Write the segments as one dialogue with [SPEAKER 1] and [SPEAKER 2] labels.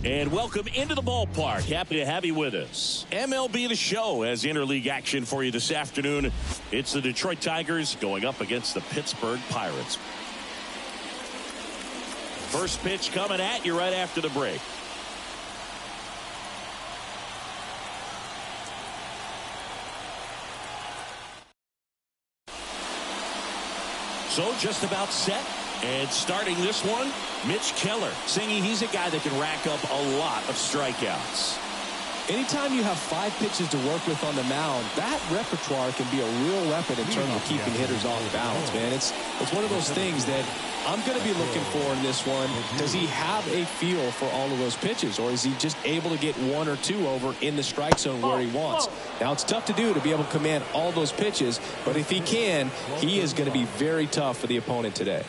[SPEAKER 1] And welcome into the ballpark. Happy to have you with us. MLB The Show has interleague action for you this afternoon. It's the Detroit Tigers going up against the Pittsburgh Pirates. First pitch coming at you right after the break. So just about set. And starting this one, Mitch Keller. Singy, he's a guy that can rack up a lot of strikeouts.
[SPEAKER 2] Anytime you have 5 pitches to work with on the mound, that repertoire can be a real weapon in terms of keeping hitters off balance, man. It's one of those things that I'm going to be looking for in this one. Does he have a feel for all of those pitches, or is he just able to get 1 or 2 over in the strike zone where he wants? Now, it's tough to do, to be able to command all those pitches, but if he can, he is going to be very tough for the opponent today.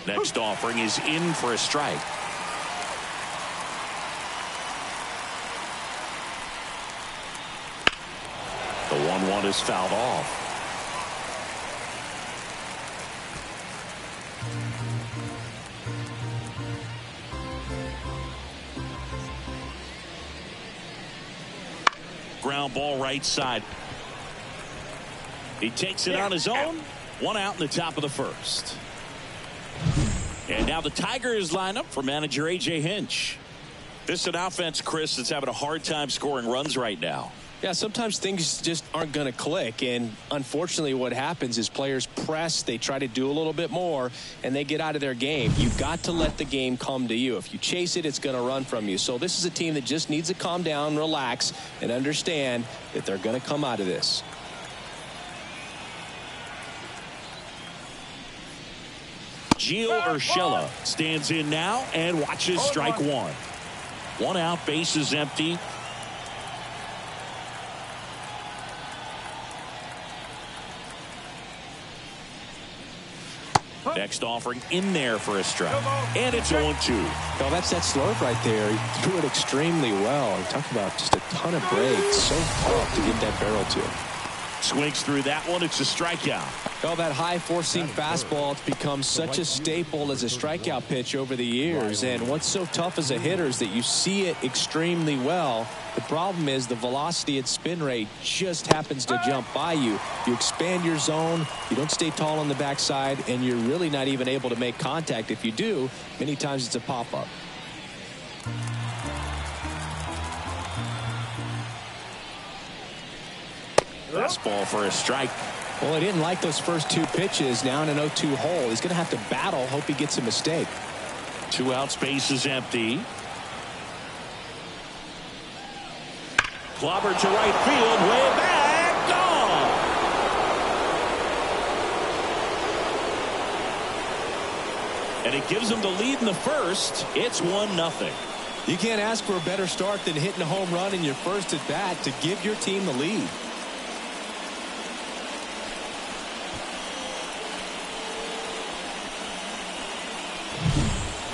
[SPEAKER 1] Next offering is in for a strike. The 1-1 is fouled off. Ground ball right side. He takes it on his own. 1 out in the top of the first. And now the Tigers line up for manager A.J. Hinch. This is an offense, Chris, that's having a hard time scoring runs right now.
[SPEAKER 2] Yeah, sometimes things just aren't going to click, and unfortunately what happens is players press, they try to do a little bit more, and they get out of their game. You've got to let the game come to you. If you chase it, it's going to run from you. So this is a team that just needs to calm down, relax, and understand that they're going to come out of this.
[SPEAKER 1] Gio Urshela stands in now and watches strike 1. 1 out, bases empty. Next offering in there for a strike. And it's 0-2.
[SPEAKER 2] Well, that's that slurve right there. He threw it extremely well. Talk about just a ton of breaks. So tough to get that barrel to.
[SPEAKER 1] Swings through that one. It's a strikeout.
[SPEAKER 2] Well, that high-forcing fastball has become such a staple as a strikeout pitch over the years. And what's so tough as a hitter is that you see it extremely well. The problem is the velocity and spin rate just happens to jump by you. You expand your zone, you don't stay tall on the backside, and you're really not even able to make contact. If you do, many times it's a pop-up.
[SPEAKER 1] Fastball for a strike.
[SPEAKER 2] Well, he didn't like those first 2 pitches. Now in an 0-2 hole, he's going to have to battle. Hope he gets a mistake.
[SPEAKER 1] 2 outs, base is empty. Clobber to right field, way back, gone. And it gives him the lead in the first. It's 1-0.
[SPEAKER 2] You can't ask for a better start than hitting a home run in your first at bat to give your team the lead.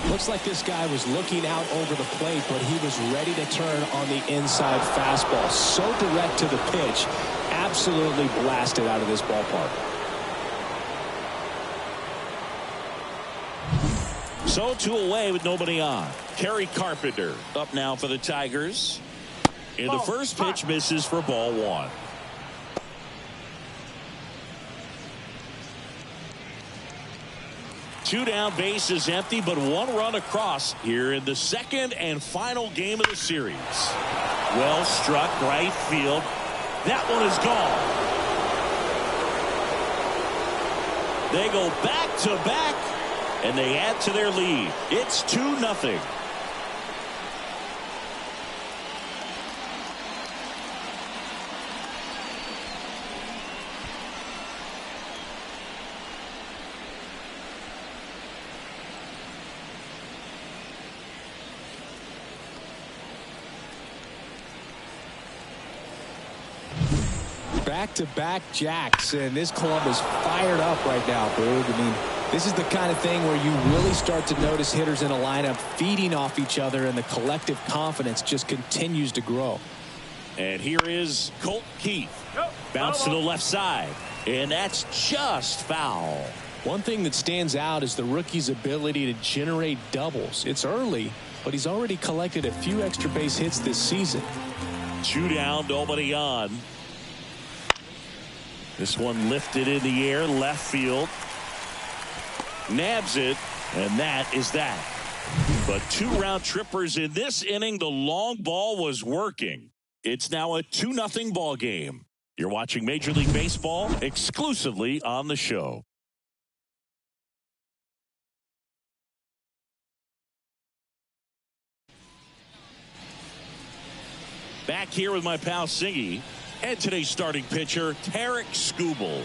[SPEAKER 2] Looks like this guy was looking out over the plate, but he was ready to turn on the inside fastball. So direct to the pitch. Absolutely blasted out of this ballpark.
[SPEAKER 1] So 2 away with nobody on. Kerry Carpenter up now for the Tigers. And the first pitch misses for ball 1. Two down, bases empty, but 1 run across here in the second and final game of the series. Well struck, right field. That one is gone. They go back to back, and they add to their lead. It's 2-0.
[SPEAKER 2] Back-to-back jacks, and this club is fired up right now, Boog. I mean, this is the kind of thing where you really start to notice hitters in a lineup feeding off each other, and the collective confidence just continues to grow.
[SPEAKER 1] And here is Colt Keith. Bounce to the left side, and that's just foul.
[SPEAKER 2] One thing that stands out is the rookie's ability to generate doubles. It's early, but he's already collected a few extra base hits this season.
[SPEAKER 1] 2 down, nobody on. This one lifted in the air, left field. Nabs it, and that is that. But 2 round trippers in this inning. The long ball was working. It's now a 2-0 ball game. You're watching Major League Baseball exclusively on the show. Back here with my pal Singy and today's starting pitcher, Tarek Skubal.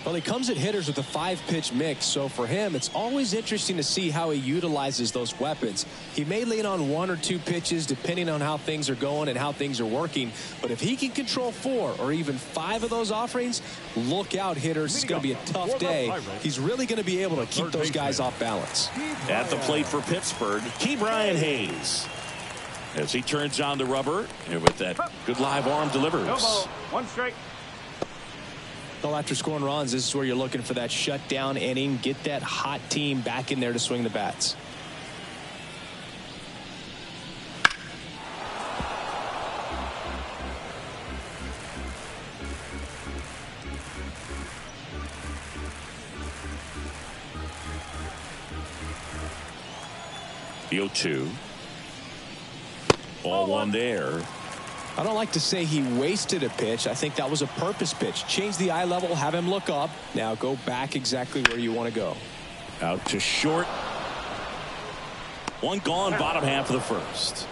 [SPEAKER 2] Well, he comes at hitters with a 5-pitch mix, so for him, it's always interesting to see how he utilizes those weapons. He may lean on 1 or 2 pitches depending on how things are going and how things are working, but if he can control 4 or even 5 of those offerings, look out, hitters. It's going to be a tough day. He's really going to be able to keep those guys off balance.
[SPEAKER 1] At the plate for Pittsburgh, Brian Hayes. As he turns on the rubber, and with that good live arm delivers.
[SPEAKER 3] 1 strike.
[SPEAKER 2] Well, after scoring runs, this is where you're looking for that shutdown inning. Get that hot team back in there to swing the bats.
[SPEAKER 1] The 0-2. Ball 1 there.
[SPEAKER 2] I don't like to say he wasted a pitch. I think that was a purpose pitch. Change the eye level, have him look up. Now go back exactly where you want to go.
[SPEAKER 1] Out to short. 1 gone, bottom half of the first.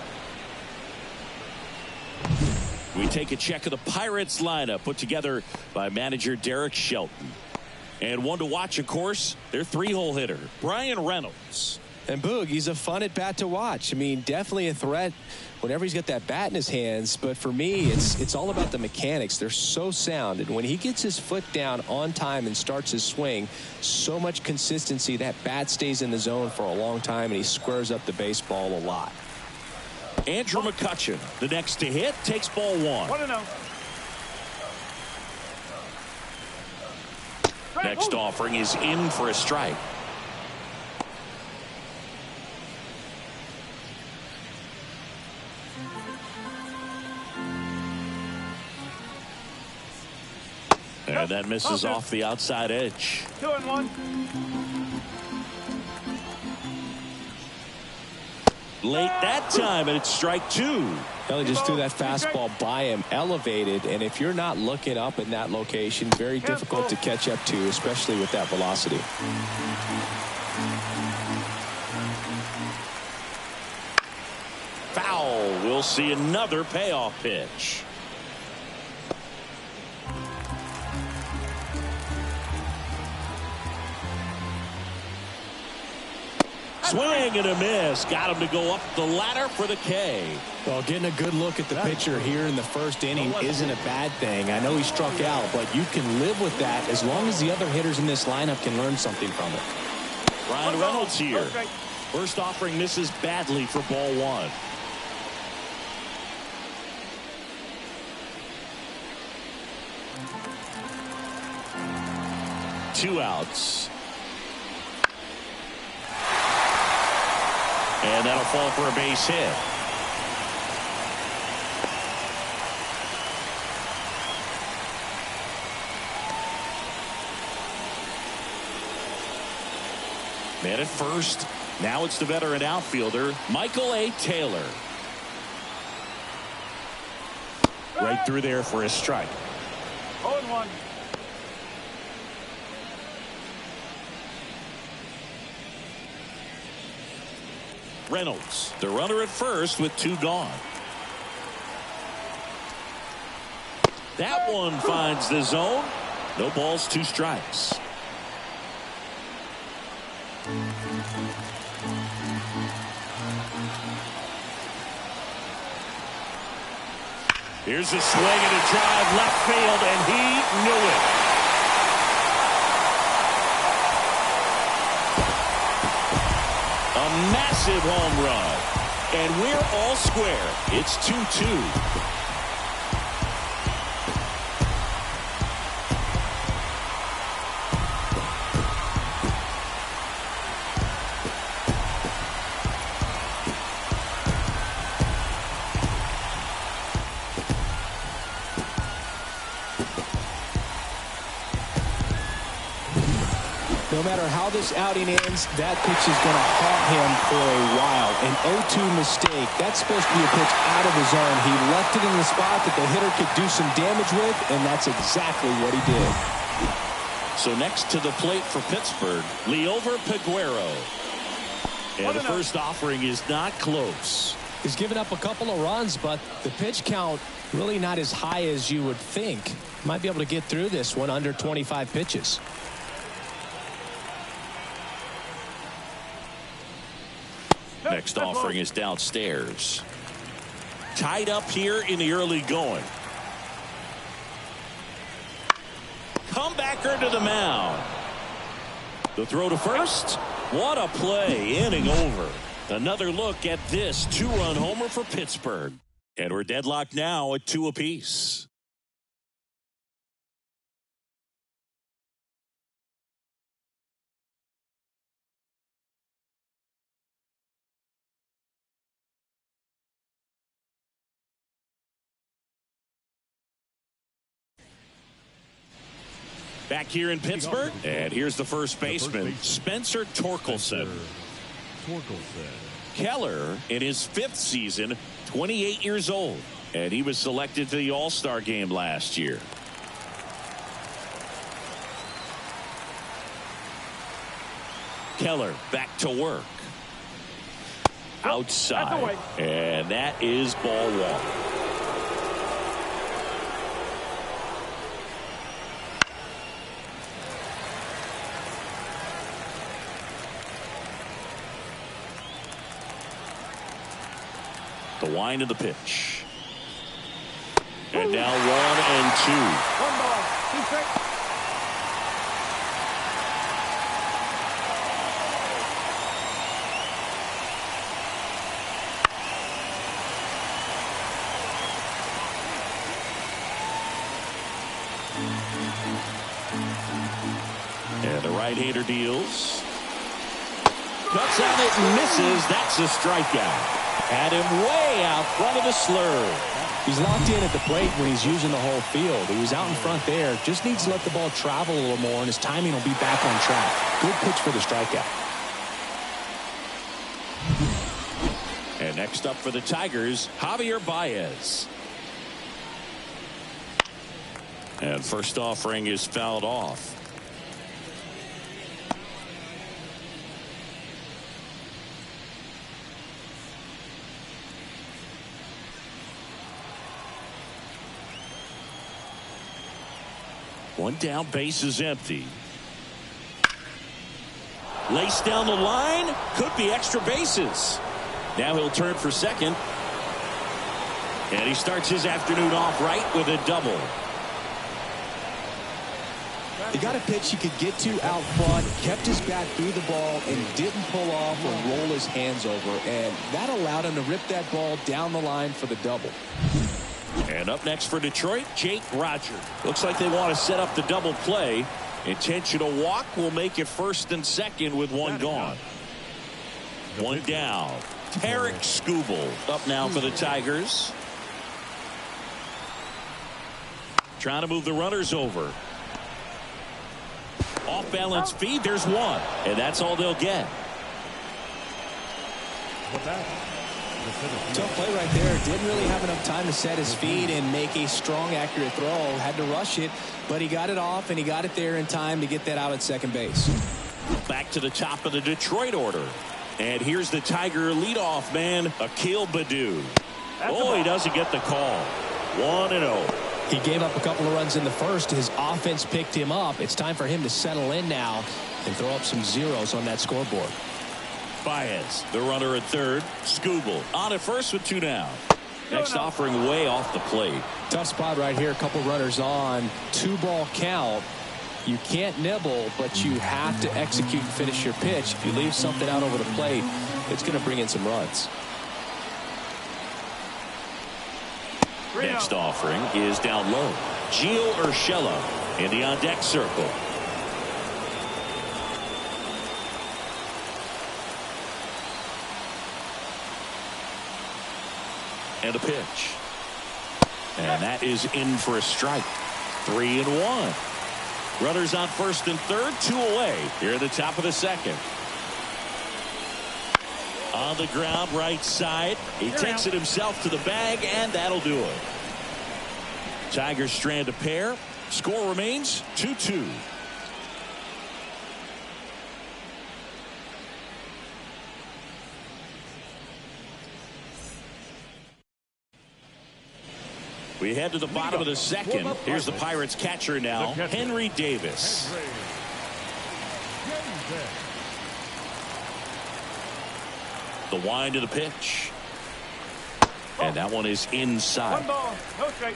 [SPEAKER 1] We take a check of the Pirates lineup put together by manager Derek Shelton. And one to watch, of course, their 3-hole hitter, Brian Reynolds.
[SPEAKER 2] And Boog, he's a fun at bat to watch. I mean, definitely a threat whenever he's got that bat in his hands. But for me, it's all about the mechanics. They're so sound. And when he gets his foot down on time and starts his swing, so much consistency, that bat stays in the zone for a long time, and he squares up the baseball a lot.
[SPEAKER 1] Andrew McCutchen, the next to hit, takes ball 1.
[SPEAKER 3] 1-0.
[SPEAKER 1] Next offering is in for a strike. And that misses off the outside edge.
[SPEAKER 3] 2-1.
[SPEAKER 1] Late that time, and it's strike 2.
[SPEAKER 2] Kelly just threw that fastball by him, elevated, and if you're not looking up in that location, very difficult to catch up to, especially with that velocity.
[SPEAKER 1] Foul. We'll see another payoff pitch. Swing and a miss. Got him to go up the ladder for the K.
[SPEAKER 2] Well, getting a good look at the pitcher here in the first inning isn't a bad thing. I know he struck out, but you can live with that as long as the other hitters in this lineup can learn something from it.
[SPEAKER 1] Brian Reynolds here. First offering misses badly for ball 1. Two outs. And that'll fall for a base hit. Man at first. Now it's the veteran outfielder, Michael A. Taylor. Right through there for a strike.
[SPEAKER 3] 0-1.
[SPEAKER 1] Reynolds, the runner at first with 2 gone. That one finds the zone. No balls, 2 strikes. Here's a swing and a drive left field, and he knew it. A massive home run. And we're all square. It's 2-2.
[SPEAKER 2] No matter how this outing ends, that pitch is going to haunt him for a while. An 0-2 mistake. That's supposed to be a pitch out of his zone. He left it in the spot that the hitter could do some damage with, and that's exactly what he did.
[SPEAKER 1] So next to the plate for Pittsburgh, Liover Peguero. And the first offering is not close.
[SPEAKER 2] He's given up a couple of runs, but the pitch count really not as high as you would think. Might be able to get through this one under 25 pitches.
[SPEAKER 1] Next offering is downstairs. Tied up here in the early going. Comebacker to the mound. The throw to first. What a play. Inning over. Another look at this two-run homer for Pittsburgh. And we're deadlocked now at 2 apiece. Back here in Pittsburgh, and here's the first baseman, Spencer Torkelson. Keller, in his 5th season, 28 years old, and he was selected to the All-Star game last year. Keller back to work. Outside, and that is ball 1. The wind of the pitch. And now 1 and 2.
[SPEAKER 3] 1 ball, 2 strikes.
[SPEAKER 1] And the right-hander deals. Cuts on it and misses. That's a strikeout. Had him way out front of the slur.
[SPEAKER 2] He's locked in at the plate when he's using the whole field. He was out in front there. Just needs to let the ball travel a little more, and his timing will be back on track. Good pitch for the strikeout.
[SPEAKER 1] And next up for the Tigers, Javier Baez. And first offering is fouled off. One down, base is empty. Laced down the line, could be extra bases. Now he'll turn for second. And he starts his afternoon off right with a double.
[SPEAKER 2] He got a pitch he could get to out front, kept his bat through the ball, and didn't pull off or roll his hands over. And that allowed him to rip that ball down the line for the double.
[SPEAKER 1] And up next for Detroit, Jake Rogers. Looks like they want to set up the double play. Intentional walk will make it first and second with one gone. One down. Tarek Skubal up now for the Tigers. Trying to move the runners over. Off balance feed. There's one. And that's all they'll get.
[SPEAKER 2] Tough play right there. Didn't really have enough time to set his feet and make a strong, accurate throw. Had to rush it, but he got it off, and he got it there in time to get that out at second base.
[SPEAKER 1] Back to the top of the Detroit order. And here's the Tiger leadoff man, Akil Baddoo. Oh, he doesn't get the call. 1-0.
[SPEAKER 2] He gave up a couple of runs in the first. His offense picked him up. It's time for him to settle in now and throw up some zeros on that scoreboard.
[SPEAKER 1] Baez, the runner at third. Skubal on at first with 2 down. Next offering way off the plate.
[SPEAKER 2] Tough spot right here. A couple runners on. 2-ball count. You can't nibble, but you have to execute and finish your pitch. If you leave something out over the plate, it's going to bring in some runs.
[SPEAKER 1] Next offering is down low. Gio Urshela in the on-deck circle. And a pitch. And that is in for a strike. 3-1. Runners on first and third, 2 away here at the top of the second. On the ground, right side. He takes it himself to the bag, and that'll do it. Tigers strand a pair. Score remains 2-2. We head to the bottom of the second. Here's the Pirates catcher now, Henry Davis. The wind of the pitch. And that one is inside.
[SPEAKER 3] 1 ball, no strike.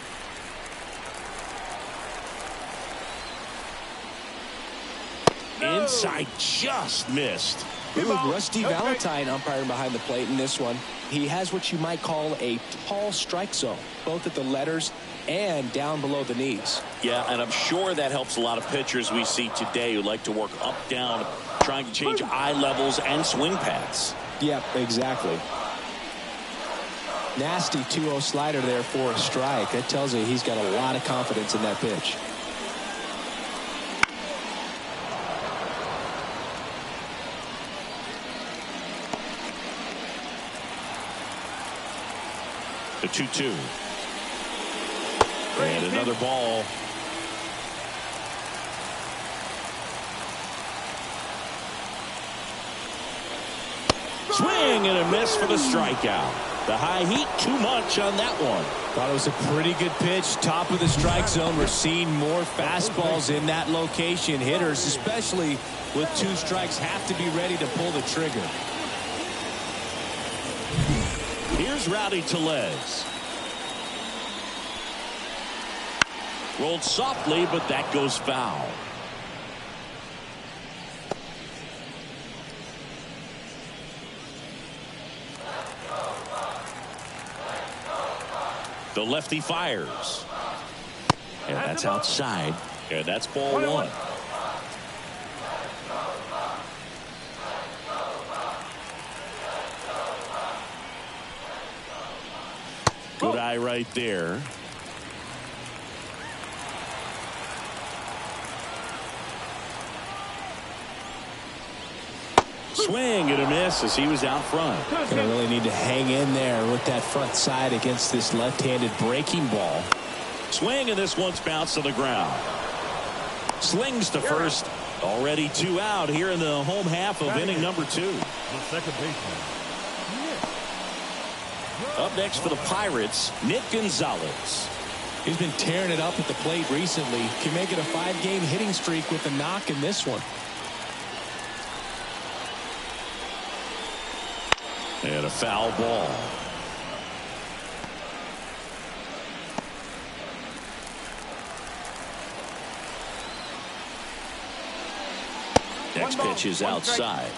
[SPEAKER 1] Inside, just missed.
[SPEAKER 2] Ooh, Rusty Valentine umpiring behind the plate in this one. He has what you might call a tall strike zone, both at the letters and down below the knees.
[SPEAKER 1] Yeah, and I'm sure that helps a lot of pitchers we see today who like to work up, down, trying to change eye levels and swing paths.
[SPEAKER 2] Yep, exactly. Nasty 2-0 slider there for a strike. That tells you he's got a lot of confidence in that pitch.
[SPEAKER 1] The 2-2. And another ball. Swing and a miss for the strikeout. The high heat, too much on that one.
[SPEAKER 2] Thought it was a pretty good pitch. Top of the strike zone. We're seeing more fastballs in that location. Hitters, especially with 2 strikes, have to be ready to pull the trigger.
[SPEAKER 1] Here's Rowdy Tellez. Rolled softly, but that goes foul. The lefty fires. And that's outside. And that's ball 1. Good eye right there. Swing and a miss as he was out front.
[SPEAKER 2] Gonna really need to hang in there with that front side against this left-handed breaking ball.
[SPEAKER 1] Swing, and this one's bounced to the ground. Slings to first. Already 2 out here in the home half of inning number 2.
[SPEAKER 4] The second baseman.
[SPEAKER 1] Up next for the Pirates, Nick Gonzalez.
[SPEAKER 2] He's been tearing it up at the plate recently. Can make it a 5-game hitting streak with a knock in this one.
[SPEAKER 1] And a foul ball. Next pitch is outside.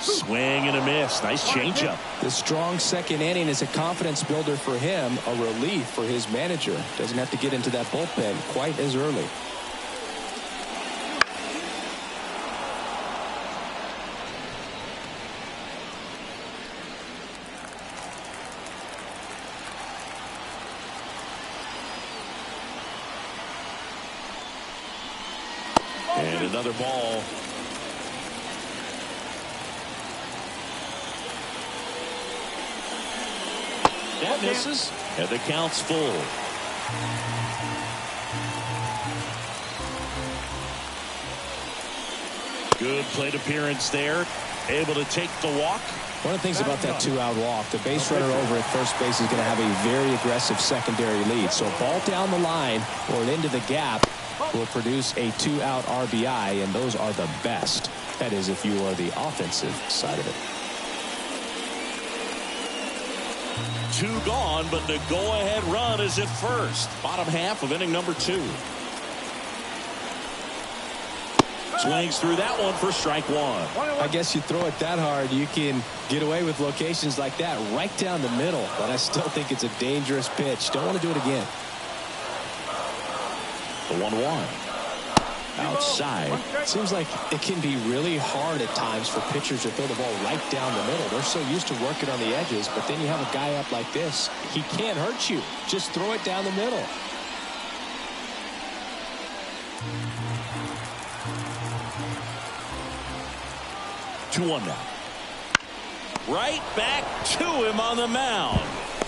[SPEAKER 1] Swing and a miss. Nice changeup.
[SPEAKER 2] The strong second inning is a confidence builder for him, a relief for his manager. Doesn't have to get into that bullpen quite as early.
[SPEAKER 1] And another ball. That misses, and the count's full. Good plate appearance there. Able to take the walk.
[SPEAKER 2] One of the things about that 2-out walk, the base runner over at first base is going to have a very aggressive secondary lead. So a ball down the line or into the gap will produce a 2-out RBI, and those are the best. That is, if you are the offensive side of it.
[SPEAKER 1] 2 gone, but the go-ahead run is at first. Bottom half of inning number 2. Swings through that one for strike 1.
[SPEAKER 2] I guess you throw it that hard, you can get away with locations like that right down the middle, but I still think it's a dangerous pitch. Don't want to do it again.
[SPEAKER 1] The 1-1. outside.
[SPEAKER 2] Seems like it can be really hard at times for pitchers to throw the ball right down the middle. They're so used to working on the edges, but then you have a guy up like this. He can't hurt you. Just throw it down the middle.
[SPEAKER 1] Two one now. Right back to him on the mound.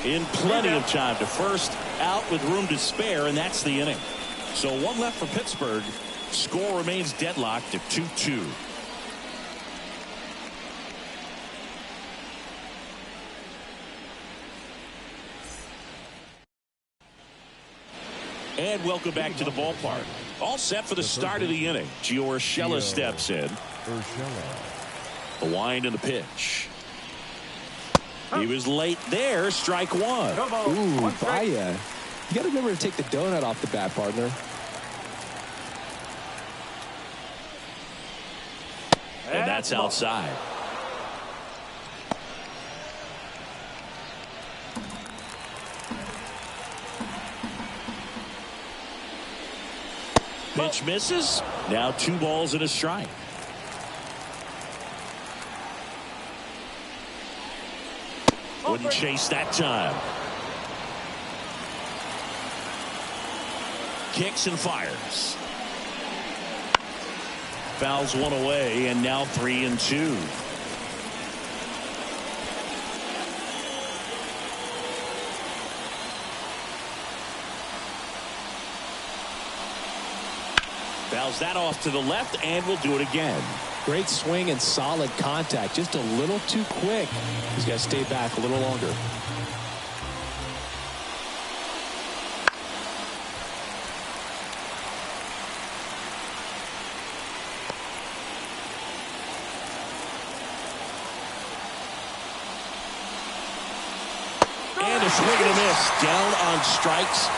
[SPEAKER 1] In plenty of time to first, out with room to spare, and that's the inning. So one left for Pittsburgh. Score remains deadlocked at 2-2. And welcome back to the ballpark. All set for the start of the inning. Gio Urshela steps in. The wind and the pitch. He was late there. Strike one.
[SPEAKER 2] Ooh, Baya. You got to remember to take the donut off the bat, partner.
[SPEAKER 1] And that's outside. Pitch misses. Now 2 balls and a strike. Wouldn't chase that time. Kicks and fires. Fouls one away, and now 3-2. Fouls that off to the left, and will do it again.
[SPEAKER 2] Great swing and solid contact. Just a little too quick. He's got to stay back a little longer.
[SPEAKER 1] And a swing and a miss. Down on strikes.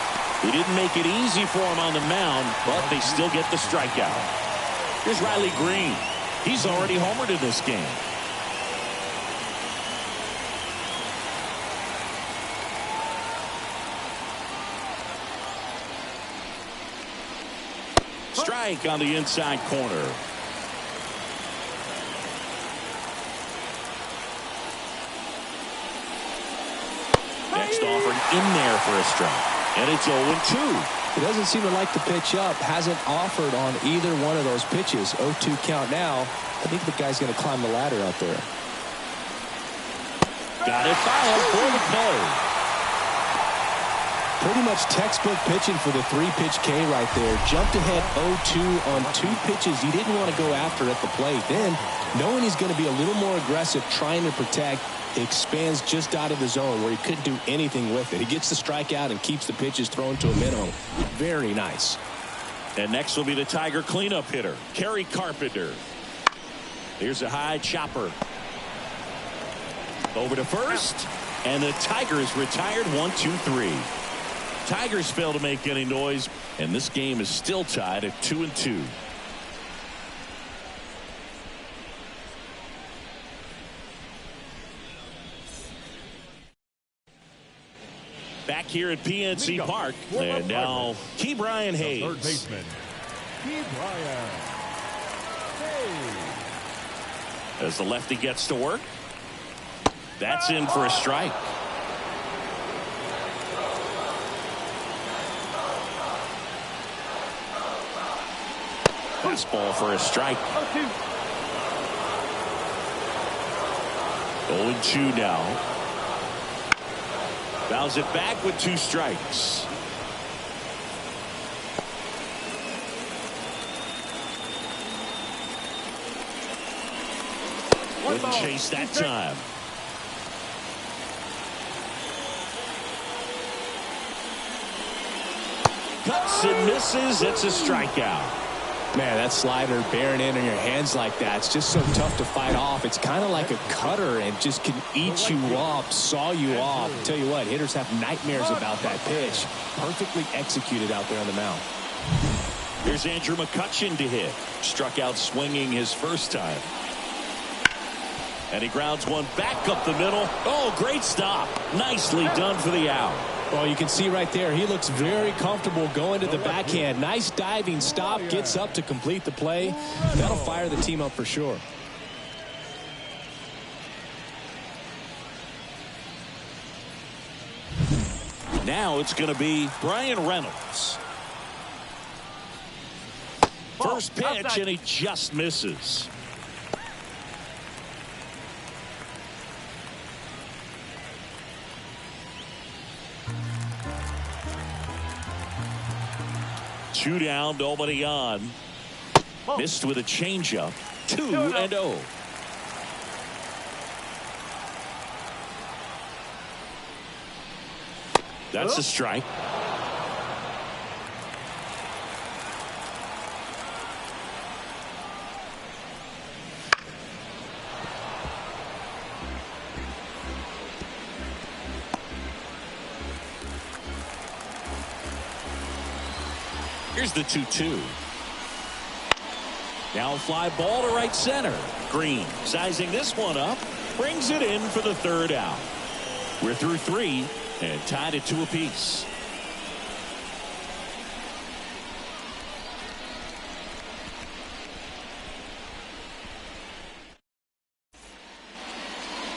[SPEAKER 1] He didn't make it easy for him on the mound, but they still get the strikeout. Here's Riley Green. He's already homered in this game. Strike on the inside corner. Next offered in there for a strike. And it's 0-2.
[SPEAKER 2] He doesn't seem to like the pitch up. Hasn't offered on either one of those pitches. 0-2 count now. I think the guy's going to climb the ladder out there.
[SPEAKER 1] Got it fouled for the play.
[SPEAKER 2] Pretty much textbook pitching for the 3-pitch K right there. Jumped ahead 0-2 on 2 pitches he didn't want to go after at the plate. Then, knowing he's going to be a little more aggressive trying to protect, expands just out of the zone where he couldn't do anything with it. He gets the strikeout and keeps the pitches thrown to a minimum. Very nice.
[SPEAKER 1] And next will be the Tiger cleanup hitter, Kerry Carpenter. Here's a high chopper. Over to first. And the Tigers retired 1-2-3. Tigers fail to make any noise. And this game is still tied at 2-2. Back here at PNC Park, and now Key Brian Hayes.
[SPEAKER 4] Third baseman, Key Brian Hayes.
[SPEAKER 1] As the lefty gets to work, that's in for a strike. Fastball for a strike. 0-2 now. Fouls it back with 2 strikes. Wouldn't chase that time. Cuts and misses. It's a strikeout.
[SPEAKER 2] Man, that slider bearing in on your hands like that, it's just so tough to fight off. It's kind of like a cutter and just can eat you up, saw you off. Tell you what, hitters have nightmares about that pitch. Perfectly executed out there on the mound.
[SPEAKER 1] Here's Andrew McCutchen to hit. Struck out swinging his first time. And he grounds one back up the middle. Oh, great stop. Nicely done for the out.
[SPEAKER 2] Well, you can see right there, he looks very comfortable going to the backhand. Nice diving stop, gets up to complete the play. That'll fire the team up for sure.
[SPEAKER 1] Now it's going to be Brian Reynolds. First pitch, and he just misses. Two down, nobody on. Missed with a changeup. 2-0. That's a strike. Here's the 2-2. Now a fly ball to right center. Green sizing this one up. Brings it in for the third out. We're through 3 and tied at 2 apiece.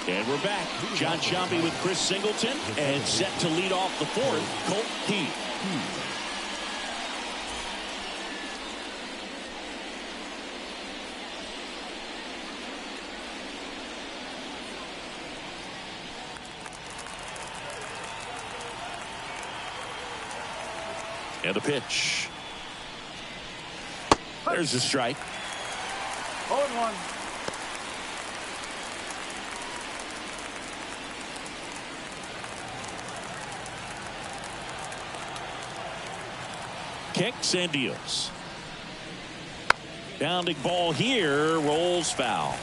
[SPEAKER 1] And we're back. John Sciambi with Chris Singleton. And set to lead off the 4th, Colt Heath. And a pitch. There's a strike.
[SPEAKER 3] 0-1.
[SPEAKER 1] Kicks and deals. Bounding ball here, rolls foul.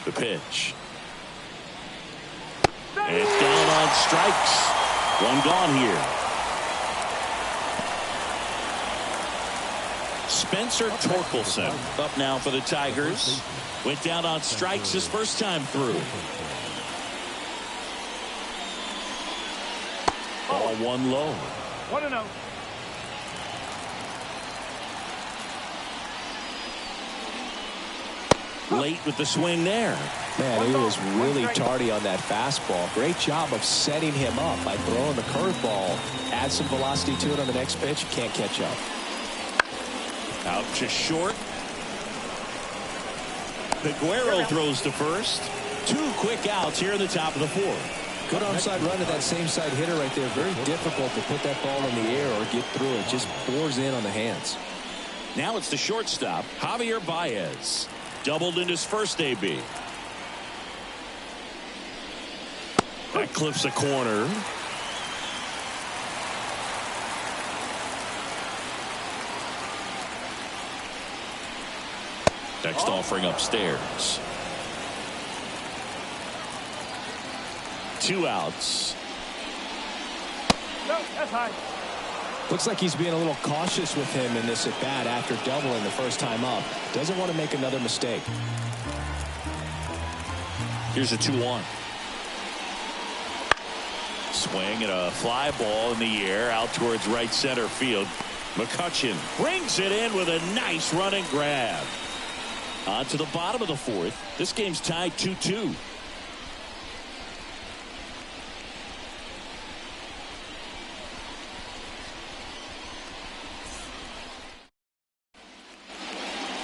[SPEAKER 1] The pitch. And down on strikes. One gone here. Spencer Torkelson up now for the Tigers. Went down on strikes his first time through. Ball one low.
[SPEAKER 3] 1-0.
[SPEAKER 1] Late with the swing there.
[SPEAKER 2] Man, he was really tardy on that fastball. Great job of setting him up by throwing the curveball. Add some velocity to it on the next pitch. Can't catch up.
[SPEAKER 1] Out to short. Peguero throws to first. 2 quick outs here in the top of the 4th.
[SPEAKER 2] Good onside run to that same side hitter right there. Very difficult to put that ball in the air or get through it. Just pours in on the hands.
[SPEAKER 1] Now it's the shortstop, Javier Baez. Doubled in his first AB. That clips a corner. Next offering upstairs. 2 outs.
[SPEAKER 3] No, that's high.
[SPEAKER 2] Looks like he's being a little cautious with him in this at bat after doubling the first time up. Doesn't want to make another mistake.
[SPEAKER 1] Here's a 2-1. Swing and a fly ball in the air out towards right center field. McCutchen brings it in with a nice running grab. On to the bottom of the 4th. This game's tied 2-2.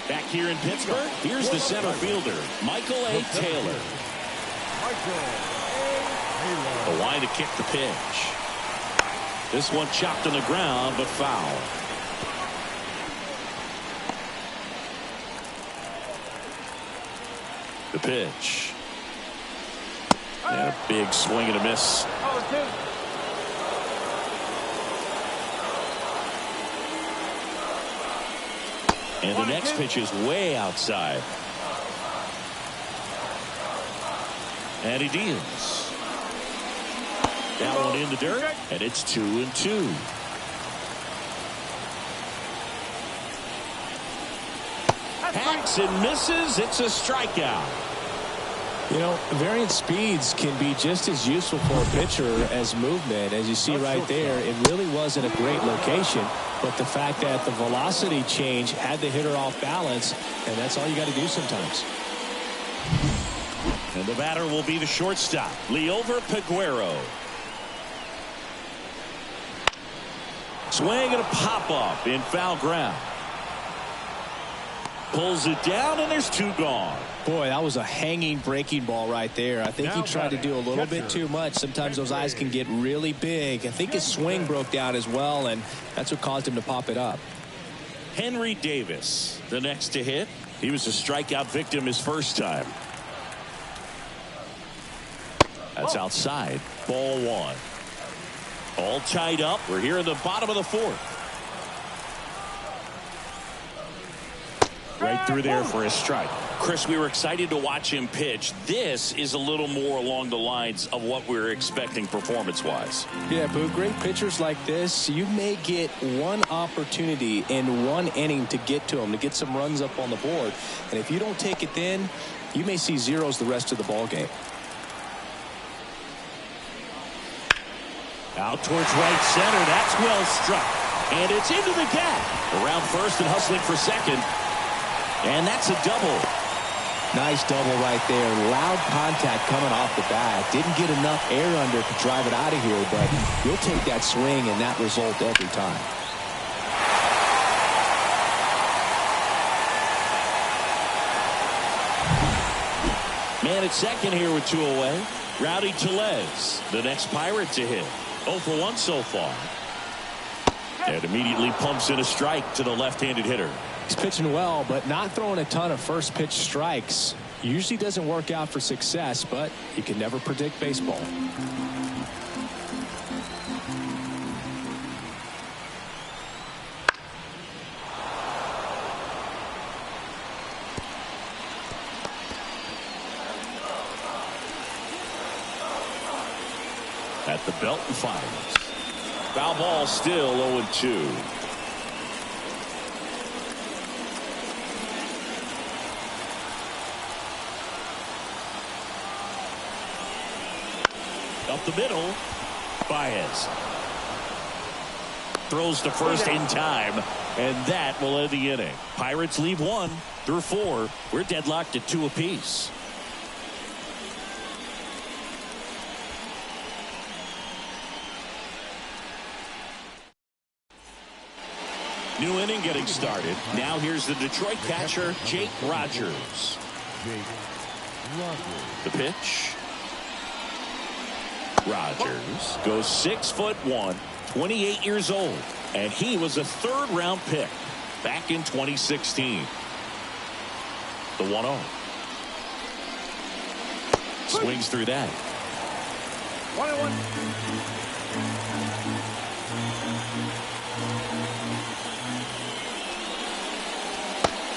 [SPEAKER 1] Back here in Pittsburgh, here's the center fielder, Michael A. Taylor. A line to kick the pitch. This one chopped on the ground, but foul. The pitch. And a big swing and a miss. And the next pitch is way outside. And he deals. That one in the dirt, and it's 2-2. Hacks and misses. It's a strikeout.
[SPEAKER 2] You know, variant speeds can be just as useful for a pitcher as movement. As you see right there, it really wasn't a great location, but the fact that the velocity change had the hitter off balance, and that's all you got to do sometimes.
[SPEAKER 1] And the batter will be the shortstop, Liover Peguero. Swing and a pop-up in foul ground. Pulls it down, and there's two gone.
[SPEAKER 2] Boy, that was a hanging breaking ball right there. I think he tried to do a little bit too much. Sometimes those eyes can get really big. I think his swing broke down as well, and that's what caused him to pop it up.
[SPEAKER 1] Henry Davis, the next to hit. He was a strikeout victim his first time. That's outside. Ball one. All tied up. We're here in the bottom of the fourth. Right through there for a strike. Chris, we were excited to watch him pitch. This is a little more along the lines of what we were expecting performance-wise.
[SPEAKER 2] Yeah, Boo, great pitchers like this, you may get one opportunity in one inning to get to them, to get some runs up on the board. And if you don't take it then, you may see zeros the rest of the ball game.
[SPEAKER 1] Out towards right center. That's well struck. And it's into the gap. Around first and hustling for second. And that's a double.
[SPEAKER 2] Nice double right there. Loud contact coming off the bat. Didn't get enough air under to drive it out of here, but you'll take that swing and that result every time.
[SPEAKER 1] Man at second here with two away. Rowdy Tellez, the next Pirate to hit. 0 for 1 so far. And immediately pumps in a strike to the left-handed hitter.
[SPEAKER 2] He's pitching well, but not throwing a ton of first pitch strikes. Usually doesn't work out for success, but you can never predict baseball.
[SPEAKER 1] At the belt and fires. Foul ball, still 0-2. Up the middle, Baez throws to first in time, and that will end the inning. Pirates leave 1 through 4. We're deadlocked at 2 apiece. New inning getting started. Now here's the Detroit catcher, Jake Rogers. The pitch. Rogers goes 6'1", 28 years old, and he was a third-round pick back in 2016. The 1-0. Swings through that.
[SPEAKER 3] 1-1.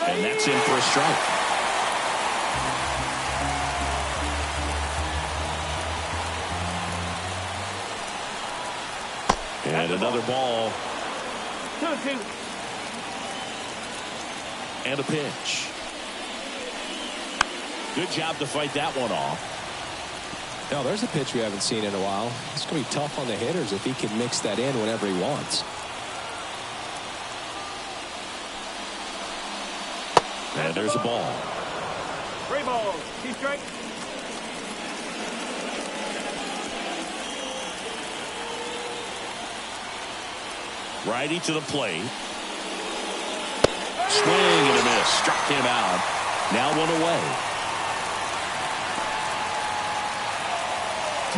[SPEAKER 1] And that's in for a strike. And another ball.
[SPEAKER 3] 2-2.
[SPEAKER 1] And a pitch. Good job to fight that one off.
[SPEAKER 2] Now there's a pitch we haven't seen in a while. It's going to be tough on the hitters if he can mix that in whenever he wants.
[SPEAKER 1] And there's a ball.
[SPEAKER 3] 3 balls. 2 strikes.
[SPEAKER 1] Righty to the plate. Swing and a miss. Struck him out. Now 1 away.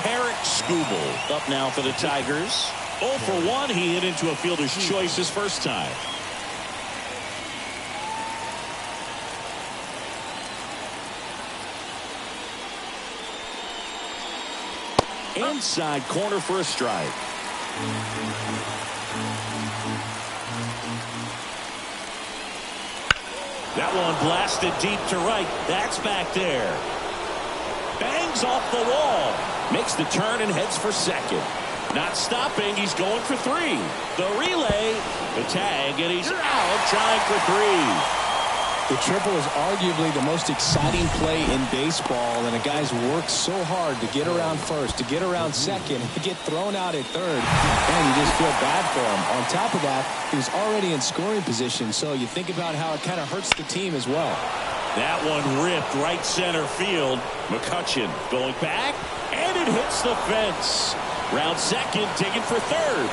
[SPEAKER 1] Tarek Skubal up now for the Tigers. 0 for 1. He hit into a fielder's choice his first time. Inside corner for a strike. That one blasted deep to right. That's back there. Bangs off the wall. Makes the turn and heads for second. Not stopping. He's going for 3. The relay. The tag. And he's out trying for 3.
[SPEAKER 2] The triple is arguably the most exciting play in baseball, and a guy's worked so hard to get around first, to get around second, to get thrown out at third, and you just feel bad for him. On top of that, he was already in scoring position, so you think about how it kind of hurts the team as well.
[SPEAKER 1] That one ripped right center field. McCutchen going back, and it hits the fence. Round second, digging for third.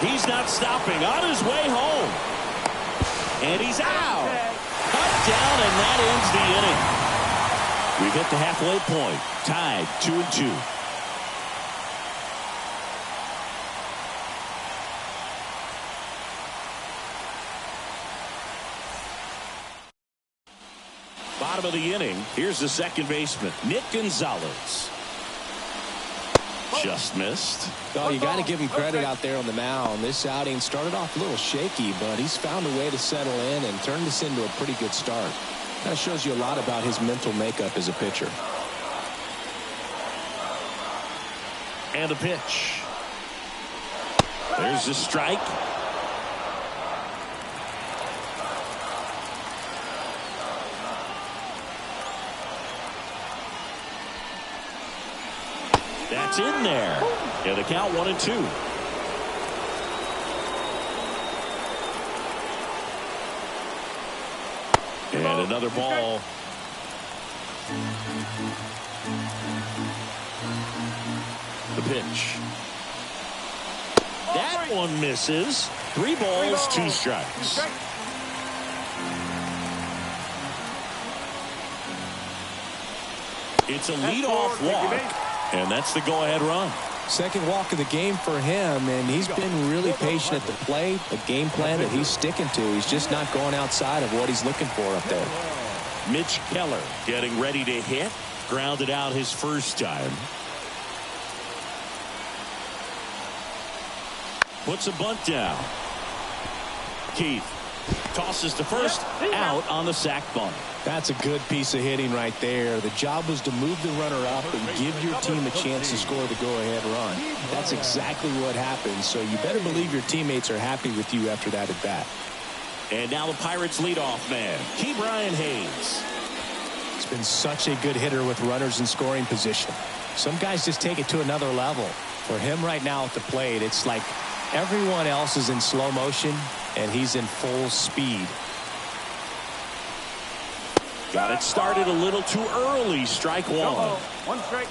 [SPEAKER 1] He's not stopping, on his way home. And he's out. Cut down, and that ends the inning. We've hit the halfway point. Tied 2-2. Bottom of the inning. Here's the second baseman, Nick Gonzalez. Just missed.
[SPEAKER 2] Oh, you got to give him credit out there on the mound. This outing started off a little shaky, but he's found a way to settle in and turn this into a pretty good start. That shows you a lot about his mental makeup as a pitcher.
[SPEAKER 1] And a pitch. There's a strike. That's in there. Yeah, the count 1-2. And another ball. The pitch. That one misses. 3 balls, 2 strikes. It's a leadoff walk. And that's the go-ahead run.
[SPEAKER 2] Second walk of the game for him, and he's been really patient at the plate. A game plan that he's sticking to. He's just not going outside of what he's looking for up there.
[SPEAKER 1] Mitch Keller getting ready to hit. Grounded out his first time. Puts a bunt down. Keith tosses to first, out on the sac bunt.
[SPEAKER 2] That's a good piece of hitting right there. The job was to move the runner up and give your team a chance to score the go-ahead run. That's exactly what happened, so you better believe your teammates are happy with you after that at-bat.
[SPEAKER 1] And now the Pirates leadoff man, Ke'Bryan Hayes.
[SPEAKER 2] He's been such a good hitter with runners in scoring position. Some guys just take it to another level. For him right now at the plate, it's like everyone else is in slow motion, and he's in full speed.
[SPEAKER 1] Got it started a little too early. Strike 1.
[SPEAKER 3] 1 strike.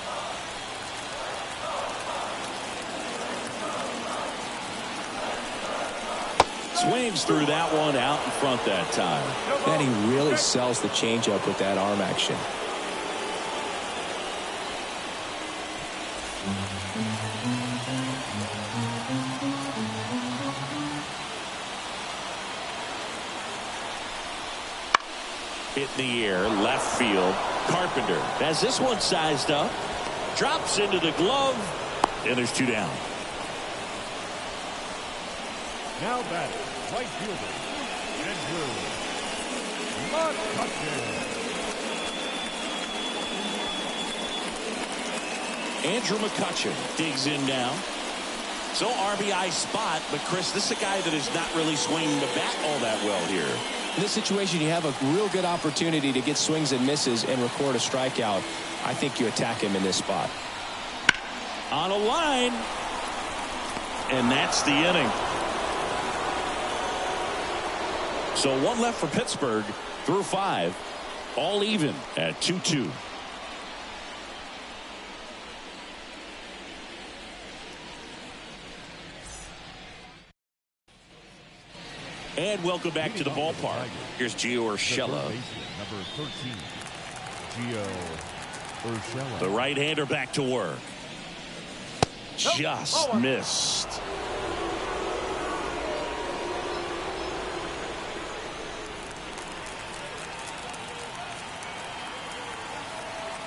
[SPEAKER 1] Swings through that one, out in front that time.
[SPEAKER 2] Then he really sells the changeup with that arm action.
[SPEAKER 1] Hit in the air, left field. Carpenter has this one sized up. Drops into the glove, and there's 2 down.
[SPEAKER 4] Now batting, right fielder, Andrew McCutchen.
[SPEAKER 1] Andrew McCutchen digs in now. So RBI spot, but Chris, this is a guy that is not really swinging the bat all that well here.
[SPEAKER 2] In this situation, you have a real good opportunity to get swings and misses and record a strikeout. I think you attack him in this spot.
[SPEAKER 1] On a line. And that's the inning. So 1 left for Pittsburgh through 5. All even at 2-2. And welcome back to the ballpark. Here's Gio Urshela.
[SPEAKER 4] Number 13, Gio Urshela.
[SPEAKER 1] The right-hander back to work. Just missed.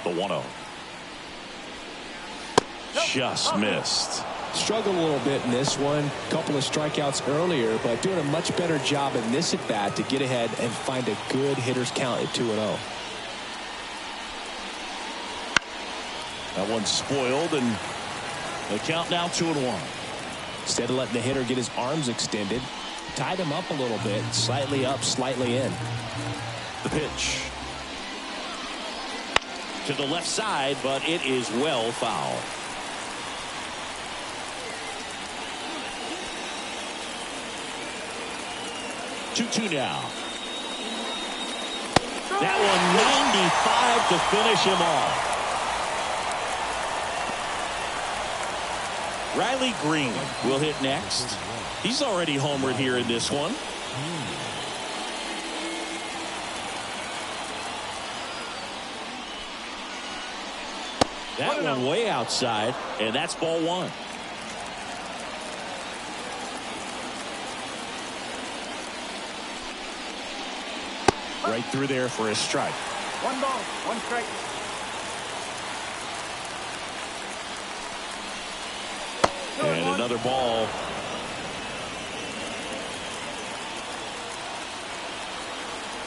[SPEAKER 1] The 1-0. Just missed.
[SPEAKER 2] Struggled a little bit in this one. Couple of strikeouts earlier, but doing a much better job in this at bat to get ahead and find a good hitter's count at 2-0.
[SPEAKER 1] That one's spoiled, and the count now 2-1.
[SPEAKER 2] Instead of letting the hitter get his arms extended, tied him up a little bit, slightly up, slightly in.
[SPEAKER 1] The pitch to the left side, but it is well fouled. Two now. That one 95 to finish him off. Riley Green will hit next. He's already homered here in this one. That one way outside, and that's ball one. Right through there for a strike.
[SPEAKER 3] 1 ball, 1 strike.
[SPEAKER 1] And another ball.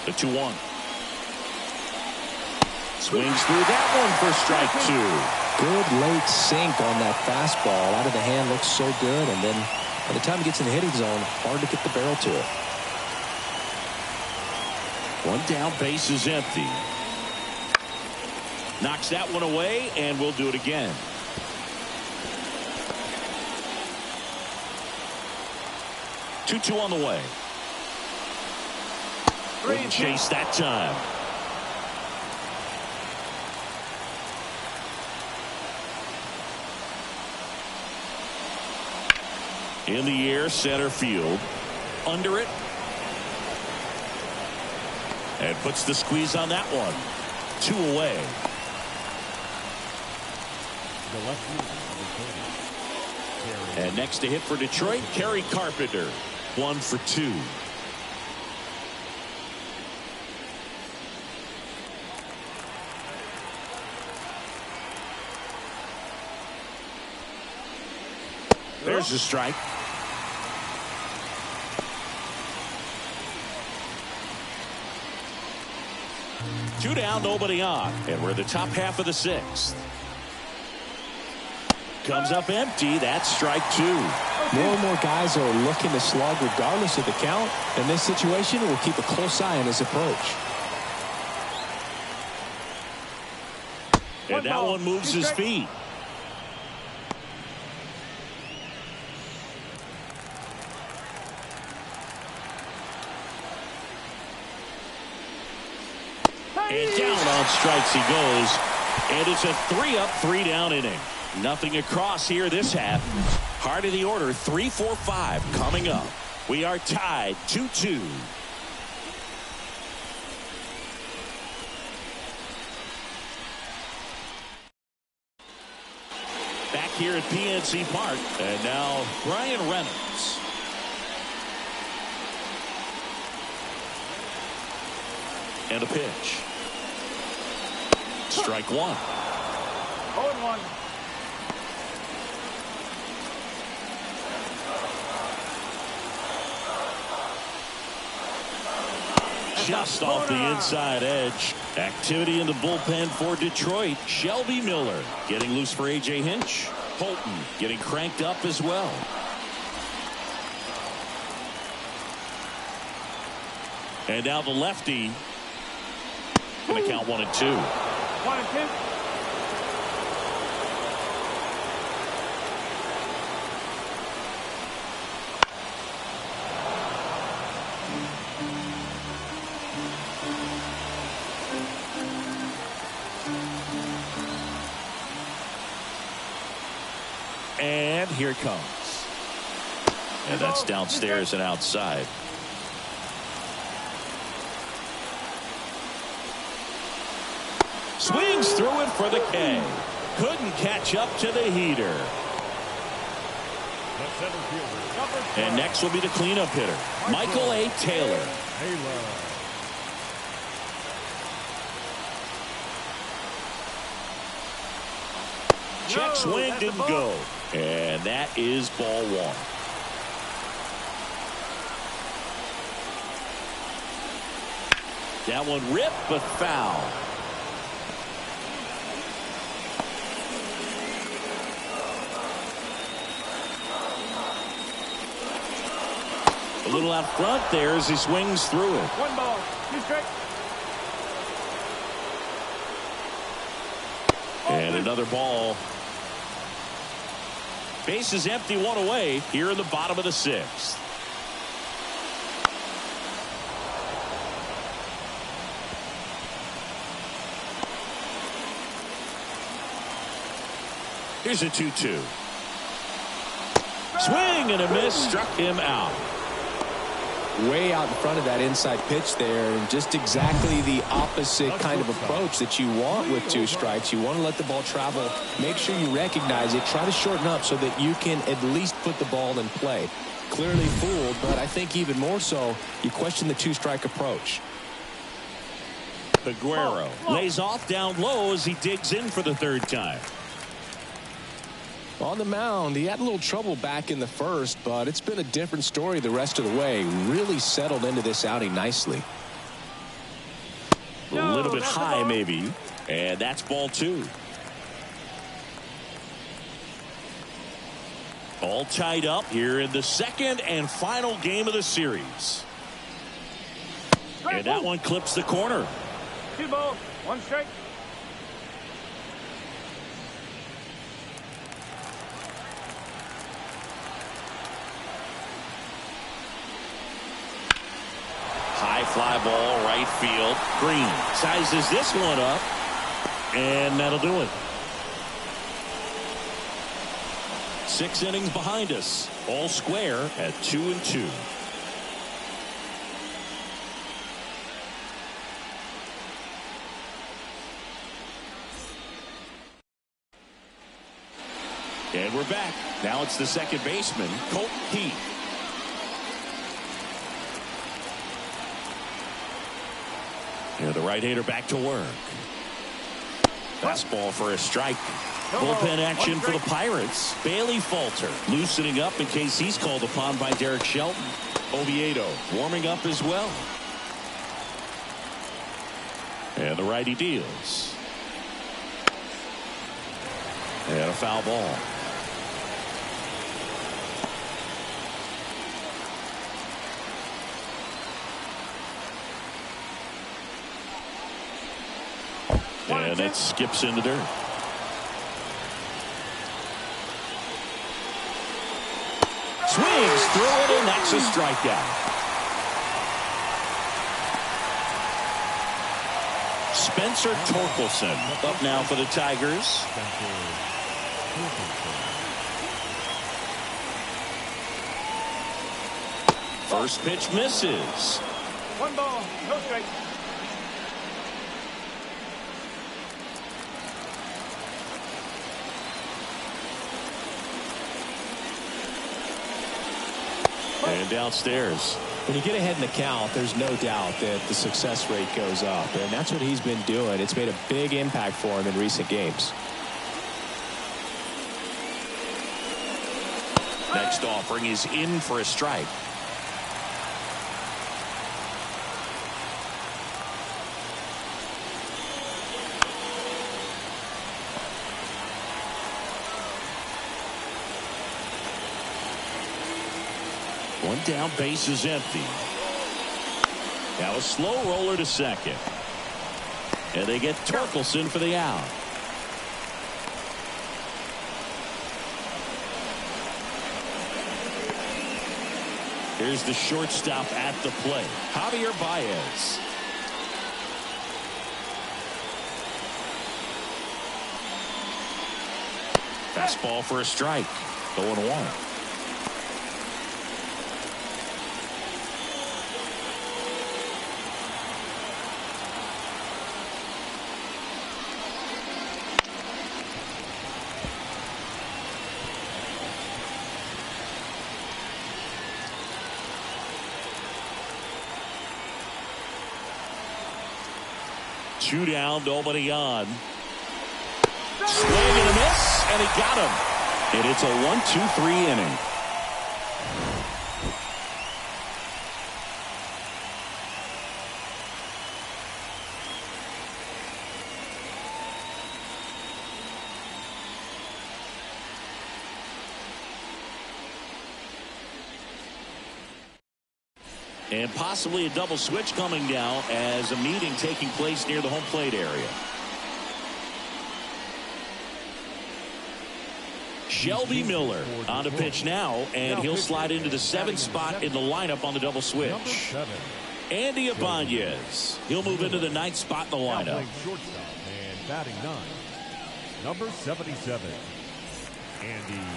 [SPEAKER 1] The 2-1. Swings through that one for strike 2.
[SPEAKER 2] Good late sink on that fastball. Out of the hand, looks so good. And then by the time he gets in the hitting zone, hard to get the barrel to it.
[SPEAKER 1] One down, base is empty. Knocks that one away, and we'll do it again. Two on the way. Wouldn't chase that time. In the air, center field. Under it. And puts the squeeze on that one. 2 away. And next to hit for Detroit, Kerry Carpenter. 1 for 2. There's a strike. Two down, nobody on. And we're the top half of the 6th. Comes up empty. That's strike 2.
[SPEAKER 2] More and more guys are looking to slug regardless of the count. In this situation, we'll keep a close eye on his approach.
[SPEAKER 1] And that one moves his feet. And down on strikes he goes. And it's a 3-up, 3-down inning. Nothing across here this half. Heart of the order, 3, 4, 5 coming up. We are tied 2-2. Back here at PNC Park. And now Brian Reynolds. And a pitch. Strike 1.
[SPEAKER 3] 0-1.
[SPEAKER 1] Just off the inside edge. Activity in the bullpen for Detroit. Shelby Miller getting loose for A.J. Hinch. Holton getting cranked up as well. And now the lefty. Going to count 1 and 2.
[SPEAKER 3] 1 and 2.
[SPEAKER 1] And here it comes. And that's downstairs and outside. Swings through it for the K. Couldn't catch up to the heater. And next will be the cleanup hitter, Michael A. Taylor. Check swing, didn't go. And that is ball 1. That one ripped but foul. A little out front there as he swings through it.
[SPEAKER 3] 1 ball, 2 strikes.
[SPEAKER 1] And another ball. Base is empty, 1 away here in the bottom of the 6th. Here's a 2-2. Swing and a miss, struck him out.
[SPEAKER 2] Way out in front of that inside pitch there, and just exactly the opposite kind of approach that you want with 2 strikes. You want to let the ball travel, make sure you recognize it, try to shorten up so that you can at least put the ball in play. Clearly fooled, but I think even more so, you question the 2-strike approach.
[SPEAKER 1] Aguero lays off down low as he digs in for the 3rd time.
[SPEAKER 2] On the mound, he had a little trouble back in the 1st, but it's been a different story the rest of the way. Really settled into this outing nicely.
[SPEAKER 1] A little bit high, maybe. And that's ball 2. All tied up here in the 2nd and final game of the series. And that one clips the corner.
[SPEAKER 3] 2 balls, 1 strike.
[SPEAKER 1] High fly ball, right field. Green sizes this one up, and that'll do it. 6 innings behind us, all square at 2-2. And we're back. Now it's the second baseman, Colt Heath. And the right-hander back to work. Fastball for a strike. Bullpen action for the Pirates. Bailey Falter loosening up in case he's called upon by Derek Shelton. Oviedo warming up as well. And the righty deals. And a foul ball. And it skips in the dirt. Swings through it, and that's a strikeout. Spencer Torkelson up now for the Tigers. First pitch misses.
[SPEAKER 3] 1 ball, no strike.
[SPEAKER 1] And downstairs.
[SPEAKER 2] When you get ahead in the count, there's no doubt that the success rate goes up, and that's what he's been doing. It's made a big impact for him in recent games.
[SPEAKER 1] Next offering is in for a strike. One down, base is empty. Now a slow roller to second. And they get Torkelson for the out. Here's the shortstop at the plate, Javier Baez. Fastball for a strike. 0-1. Two down, nobody on. Swing and a miss, and he got him. And it's a 1-2-3 inning. And possibly a double switch coming now as a meeting taking place near the home plate area. Shelby Miller on the pitch now, and he'll slide into the 7th spot in the lineup on the double switch. Andy Ibanez, he'll move into the 9th spot in the lineup.
[SPEAKER 4] Shortstop and batting 9, number 77.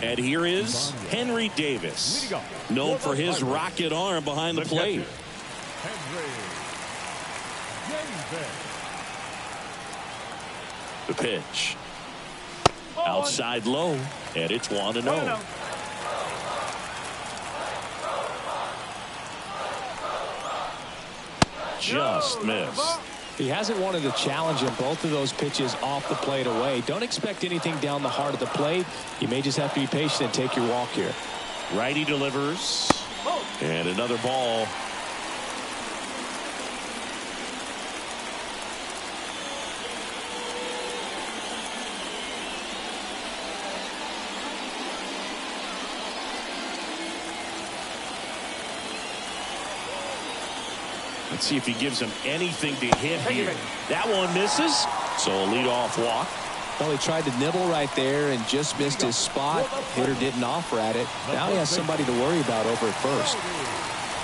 [SPEAKER 1] And here is Henry Davis, known for his rocket arm behind the plate. The pitch. Outside low, and it's 1-0. Just missed.
[SPEAKER 2] He hasn't wanted a challenge in both of those pitches off the plate away. Don't expect anything down the heart of the plate. You may just have to be patient and take your walk here.
[SPEAKER 1] Righty delivers. And another ball. Let's see if he gives him anything to hit here. That one misses. So a leadoff walk.
[SPEAKER 2] Well, he tried to nibble right there and just missed his spot. Hitter didn't offer at it. Now he has somebody to worry about over at first.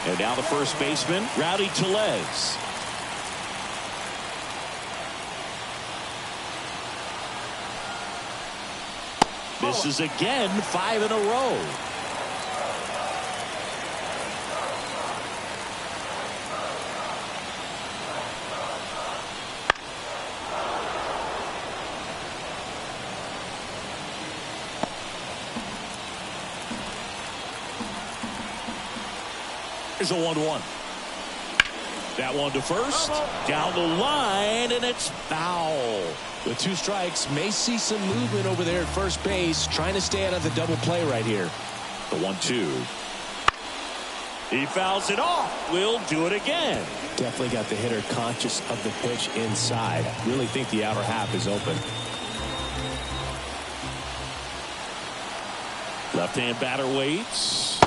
[SPEAKER 1] And now the first baseman, Rowdy Tellez. Misses again, 5 in a row. Here's a 1-1. That one to first. Down the line, and it's foul.
[SPEAKER 2] With 2 strikes, may see some movement over there at first base, trying to stay out of the double play right here.
[SPEAKER 1] The 1-2. He fouls it off. Will do it again.
[SPEAKER 2] Definitely got the hitter conscious of the pitch inside. Really think the outer half is open.
[SPEAKER 1] Left-hand batter waits.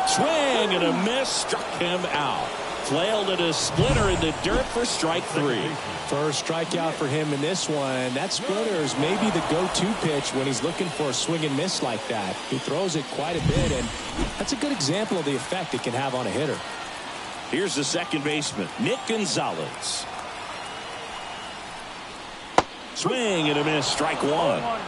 [SPEAKER 1] Swing and a miss, struck him out. Flailed at a splitter in the dirt for strike 3.
[SPEAKER 2] First strikeout for him in this one. That splitter is maybe the go-to pitch when he's looking for a swing and miss like that. He throws it quite a bit, and that's a good example of the effect it can have on a hitter.
[SPEAKER 1] Here's the second baseman, Nick Gonzalez. Swing and a miss, strike 1.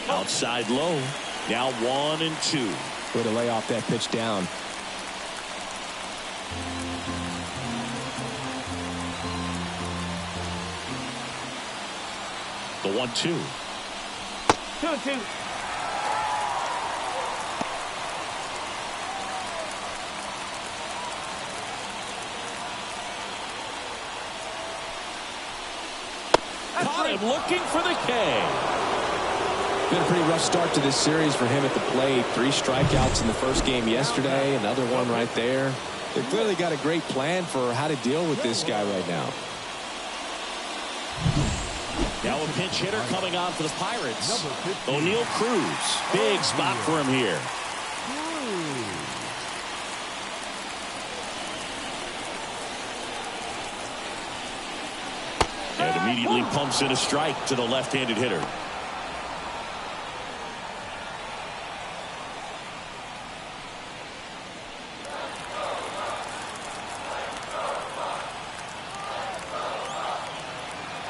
[SPEAKER 1] Outside low. Now 1-2.
[SPEAKER 2] Way to lay off that pitch down.
[SPEAKER 1] The 1-2.
[SPEAKER 3] 2-2.
[SPEAKER 1] Caught him looking for the K.
[SPEAKER 2] Been a pretty rough start to this series for him at the plate. 3 strikeouts in the first game yesterday. Another one right there. They've clearly got a great plan for how to deal with this guy right now.
[SPEAKER 1] Now a pinch hitter coming on for the Pirates. O'Neal Cruz. Big spot for him here. And immediately pumps in a strike to the left-handed hitter.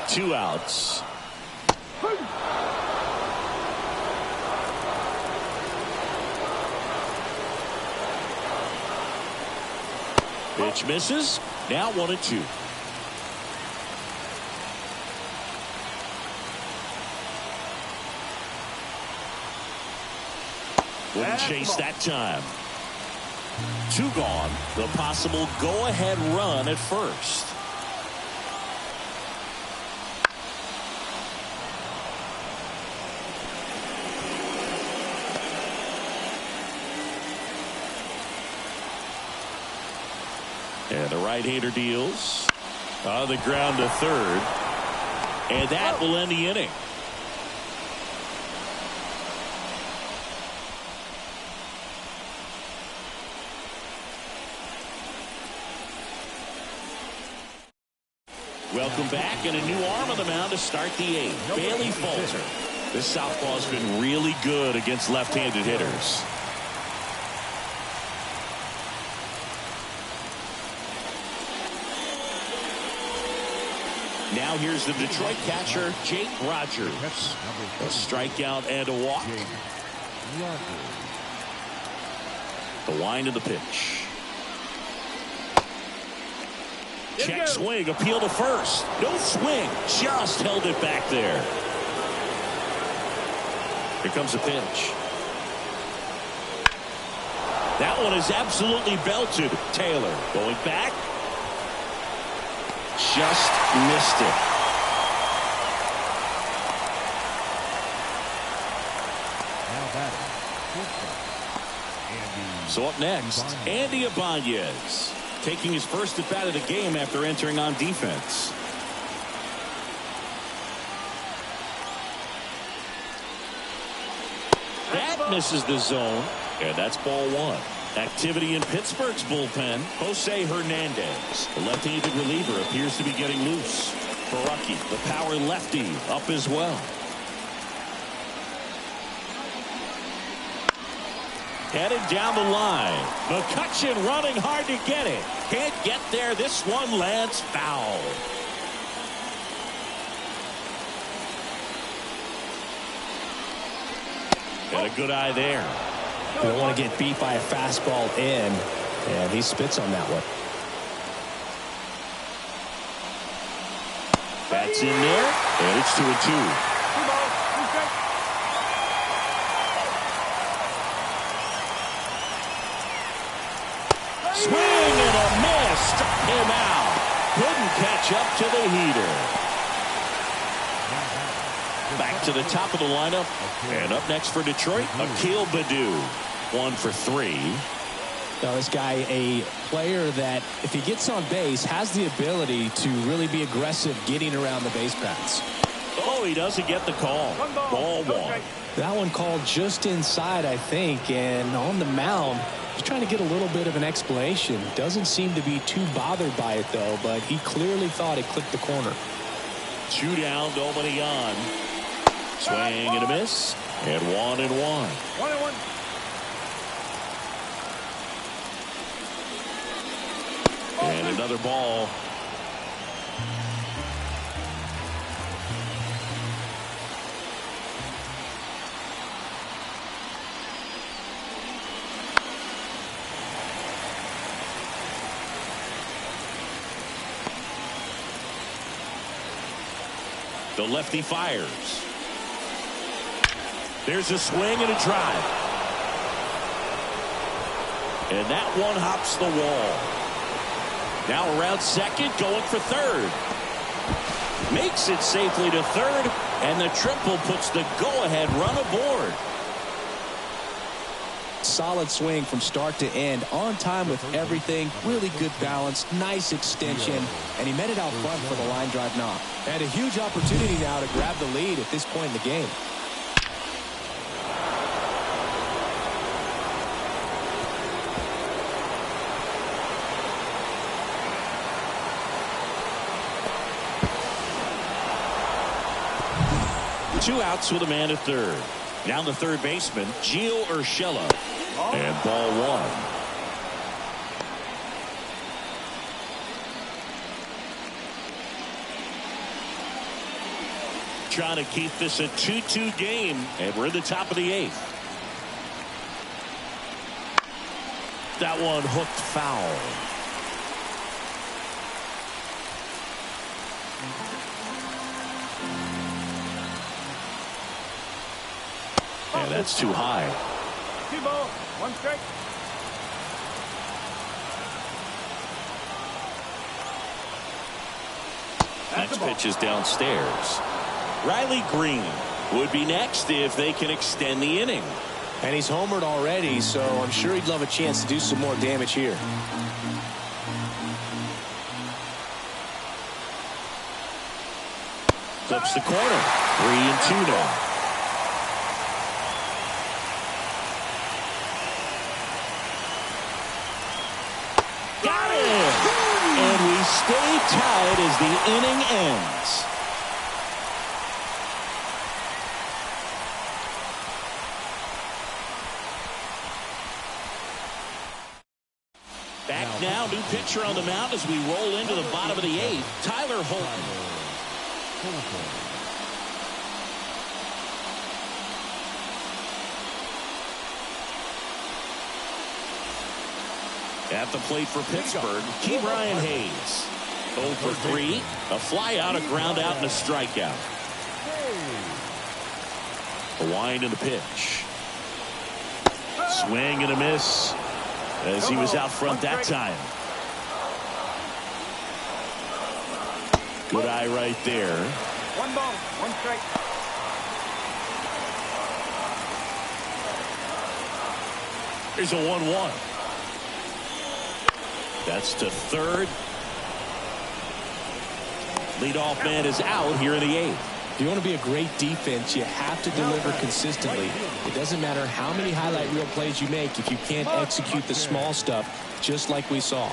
[SPEAKER 1] Two outs. Pitch misses. Now 1-2. Wouldn't chase that time. 2 gone. The possible go-ahead run at first. And the right-hander deals on the ground to third. And that will end the inning. Welcome back, and a new arm on the mound to start the eighth. Bailey Falter. This southpaw's been really good against left-handed hitters. Now here's the Detroit catcher, Jake Rogers. A strikeout and a walk. The wind of the pitch. Check swing, appeal to first. No swing, just held it back there. Here comes a pitch. That one is absolutely belted. Taylor going back. Just missed it. So up next, Andy Ibanez, taking his first at bat of the game after entering on defense. That misses the zone, and that's ball one. Activity in Pittsburgh's bullpen. Jose Hernandez, the left-handed reliever, appears to be getting loose. Baraki, the power lefty, up as well. Headed down the line. McCutchen running hard to get it. Can't get there. This one lands foul. Got a good eye there.
[SPEAKER 2] You don't want to get beat by a fastball in, and he spits on that one.
[SPEAKER 1] That's in there, and it's 2-2. Swing and a miss. Struck him out. Couldn't catch up to the heater. Back to the top of the lineup. And up next for Detroit, Akil Baddoo. 1 for 3.
[SPEAKER 2] Now this guy, a player that if he gets on base has the ability to really be aggressive getting around the base paths.
[SPEAKER 1] Oh, he doesn't get the call. Ball one.
[SPEAKER 2] That one called just inside, I think, and on the mound he's trying to get a little bit of an explanation. Doesn't seem to be too bothered by it though, but he clearly thought it clipped the corner.
[SPEAKER 1] 2 down, nobody on. Swing and a miss, and 1-1.
[SPEAKER 3] 1-1.
[SPEAKER 1] And another ball. The lefty fires. There's a swing and a drive. And that one hops the wall. Now around second, going for third. Makes it safely to third, and the triple puts the go-ahead run aboard.
[SPEAKER 2] Solid swing from start to end, on time with everything, really good balance, nice extension, and he met it out front for the line drive knock. And a huge opportunity now to grab the lead at this point in the game.
[SPEAKER 1] Two outs with a man at third. Now the third baseman, Gio Urshela. And ball one. Trying to keep this a 2-2 game, and we're in the top of the eighth. That one hooked foul. And that's too high.
[SPEAKER 3] 2 balls, 1 strike.
[SPEAKER 1] Next pitch is downstairs. Riley Green would be next if they can extend the inning.
[SPEAKER 2] And he's homered already, so I'm sure he'd love a chance to do some more damage here.
[SPEAKER 1] Clips the corner. 3-2 now. Got it! And we stay tied as the inning ends. Back now, new pitcher on the mound as we roll into the bottom of the eighth. Tyler Holton. At the plate for Pittsburgh, Brian Hayes. 0 for 3, a fly out, a ground out, and a strikeout. A wind and a pitch. Swing and a miss as he was out front that time. Good eye right there.
[SPEAKER 3] 1 ball, 1 strike.
[SPEAKER 1] Here's a 1-1. That's to third. Leadoff man is out here in the eighth.
[SPEAKER 2] If you want to be a great defense, you have to deliver consistently. It doesn't matter how many highlight reel plays you make if you can't execute the small stuff, just like we saw.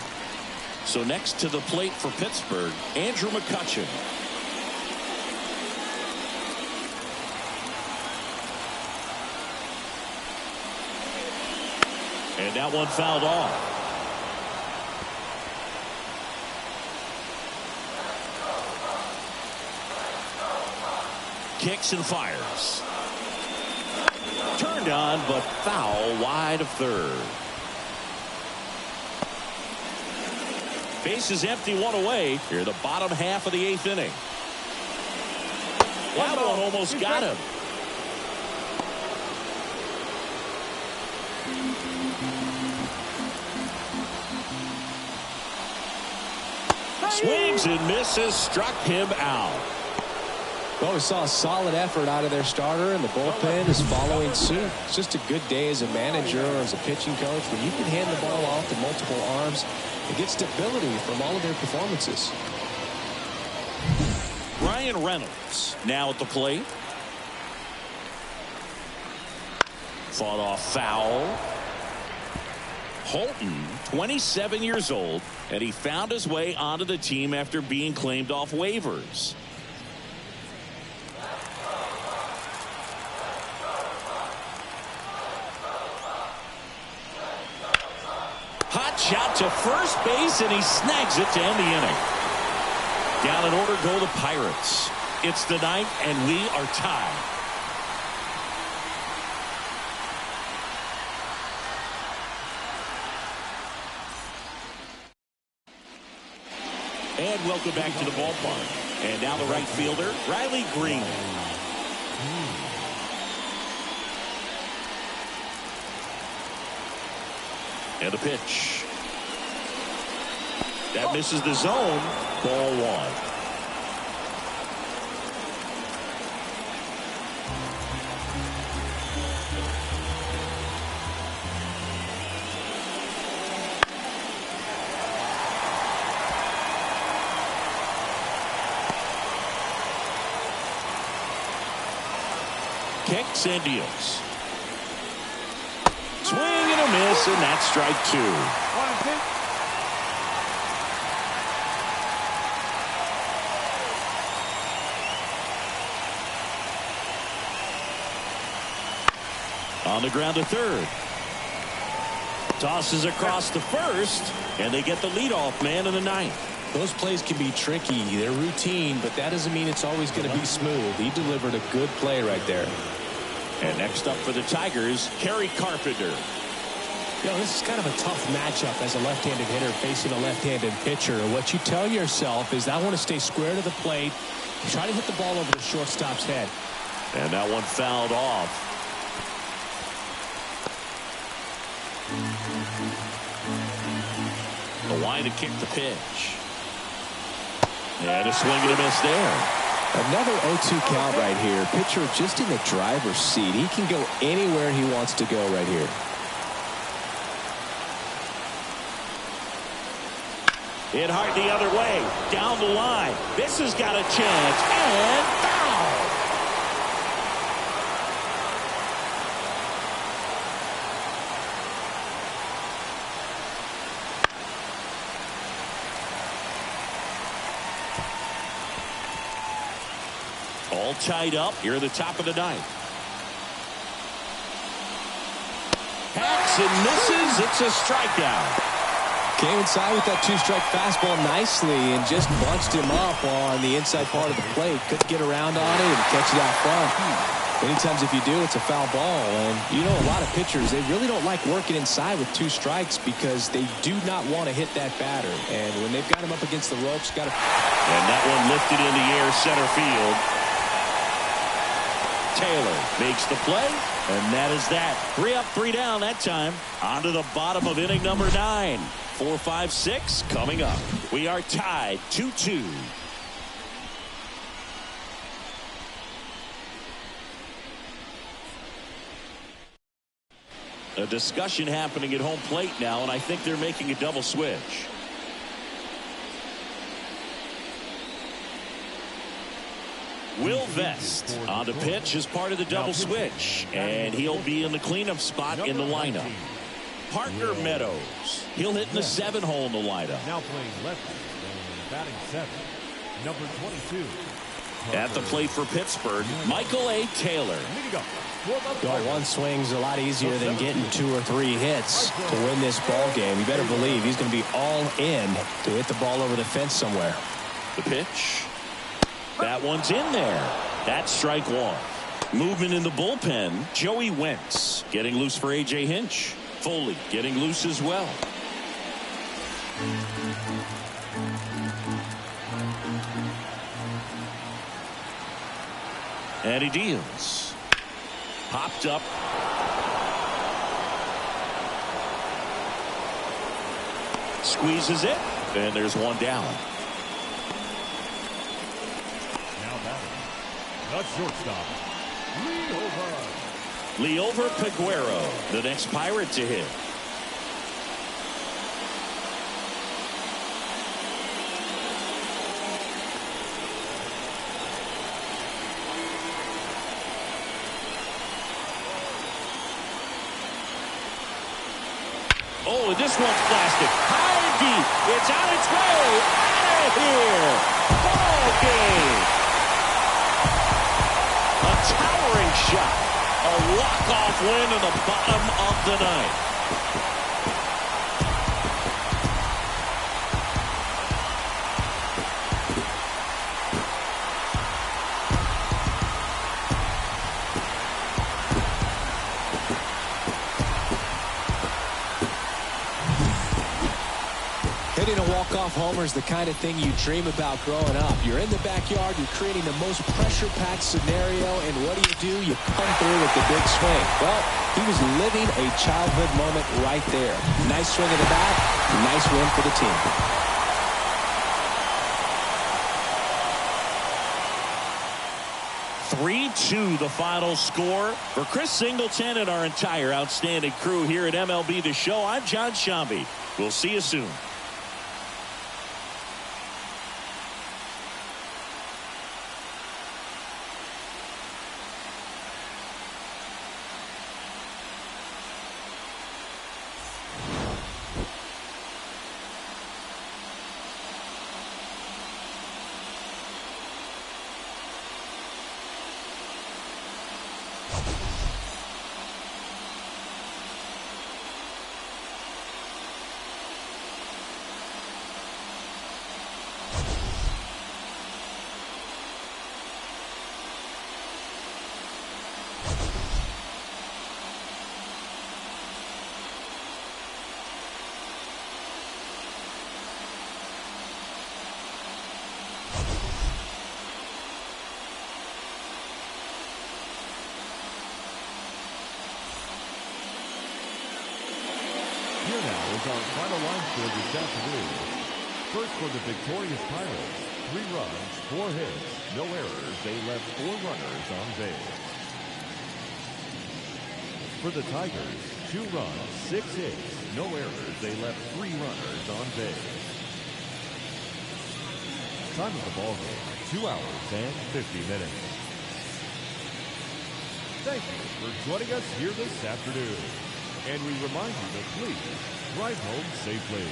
[SPEAKER 1] So next to the plate for Pittsburgh, Andrew McCutchen. And that one fouled off. Kicks and fires. Turned on, but foul wide of third. Base is empty, 1 away. Here, the bottom half of the eighth inning. That one almost got him. Swings and misses, struck him out.
[SPEAKER 2] Well, we saw a solid effort out of their starter, and the bullpen is following suit. It's just a good day as a manager or as a pitching coach when you can hand the ball off to multiple arms and get stability from all of their performances.
[SPEAKER 1] Ryan Reynolds now at the plate. Fought off foul. Holton, 27 years old, and he found his way onto the team after being claimed off waivers. Hot shot to first base, and he snags it to end the inning. Down in order go the Pirates. It's the ninth, and we are tied. And welcome back to the ballpark. And now the right fielder, Riley Green. And the pitch. That misses the zone. Ball 1. Kicks and deals. Swing and a miss, and that's strike 2. 1-2. On the ground to third. Tosses across to first, and they get the leadoff man in the ninth.
[SPEAKER 2] Those plays can be tricky. They're routine, but that doesn't mean it's always going to be smooth. He delivered a good play right there.
[SPEAKER 1] And next up for the Tigers, Kerry Carpenter.
[SPEAKER 2] You know, this is kind of a tough matchup as a left-handed hitter facing a left-handed pitcher. What you tell yourself is, I want to stay square to the plate, try to hit the ball over the shortstop's head.
[SPEAKER 1] And that one fouled off. The line to kick the pitch. And a swing and a miss there.
[SPEAKER 2] Another 0-2 count right here. Pitcher just in the driver's seat. He can go anywhere he wants to go right here.
[SPEAKER 1] Hit hard the other way. Down the line. This has got a chance. And All tied up here at the top of the ninth. Hacks and misses. It's a strikeout.
[SPEAKER 2] Came inside with that two-strike fastball nicely and just bunched him up on the inside part of the plate. Couldn't get around on it and catch it out front. Many times if you do, it's a foul ball. And you know, a lot of pitchers, they really don't like working inside with two strikes because they do not want to hit that batter. And when they've got him up against the ropes, got to...
[SPEAKER 1] And that one lifted in the air, center field. Taylor makes the play, and that is that. 3 up, 3 down that time. On to the bottom of inning number 9. 4, 5, 6 coming up. We are tied 2-2. A discussion happening at home plate now, and I think they're making a double switch. Will Vest on the pitch as part of the double switch, and he'll be in the cleanup spot in the lineup. Parker Meadows, he'll hit in the 7-hole in the lineup.
[SPEAKER 4] Now playing lefty and batting 7, number 22.
[SPEAKER 1] At the plate for Pittsburgh, Michael A. Taylor.
[SPEAKER 2] Well, one swing's a lot easier than getting 2 or 3 hits to win this ball game. You better believe he's going to be all in to hit the ball over the fence somewhere.
[SPEAKER 1] The pitch. That one's in there. That's strike 1. Movement in the bullpen. Joey Wentz getting loose for A.J. Hinch. Foley getting loose as well. And he deals. Popped up. Squeezes it. And there's one down.
[SPEAKER 4] The shortstop,
[SPEAKER 1] Leover Peguero, the next Pirate to hit. Oh, and this one's blasted. High and deep. It's on its way. Out of here. Ball game. A towering shot. A walk-off win in the bottom of the ninth.
[SPEAKER 2] Hitting a walk-off homer is the kind of thing you dream about growing up. You're in the backyard, you're creating the most pressure-packed scenario, and what do? You come through with the big swing. Well, he was living a childhood moment right there. Nice swing at the bat, nice win for the team.
[SPEAKER 1] (3-2) the final score. For Chris Singleton and our entire outstanding crew here at MLB The Show, I'm John Shambi. We'll see you soon.
[SPEAKER 4] Here now is our final line score this afternoon. First for the victorious Pirates, 3 runs, 4 hits, no errors. They left 4 runners on base. For the Tigers, 2 runs, 6 hits, no errors. They left 3 runners on base. Time of the ball game, 2 hours and 50 minutes. Thank you for joining us here this afternoon. And we remind you to please drive home safely.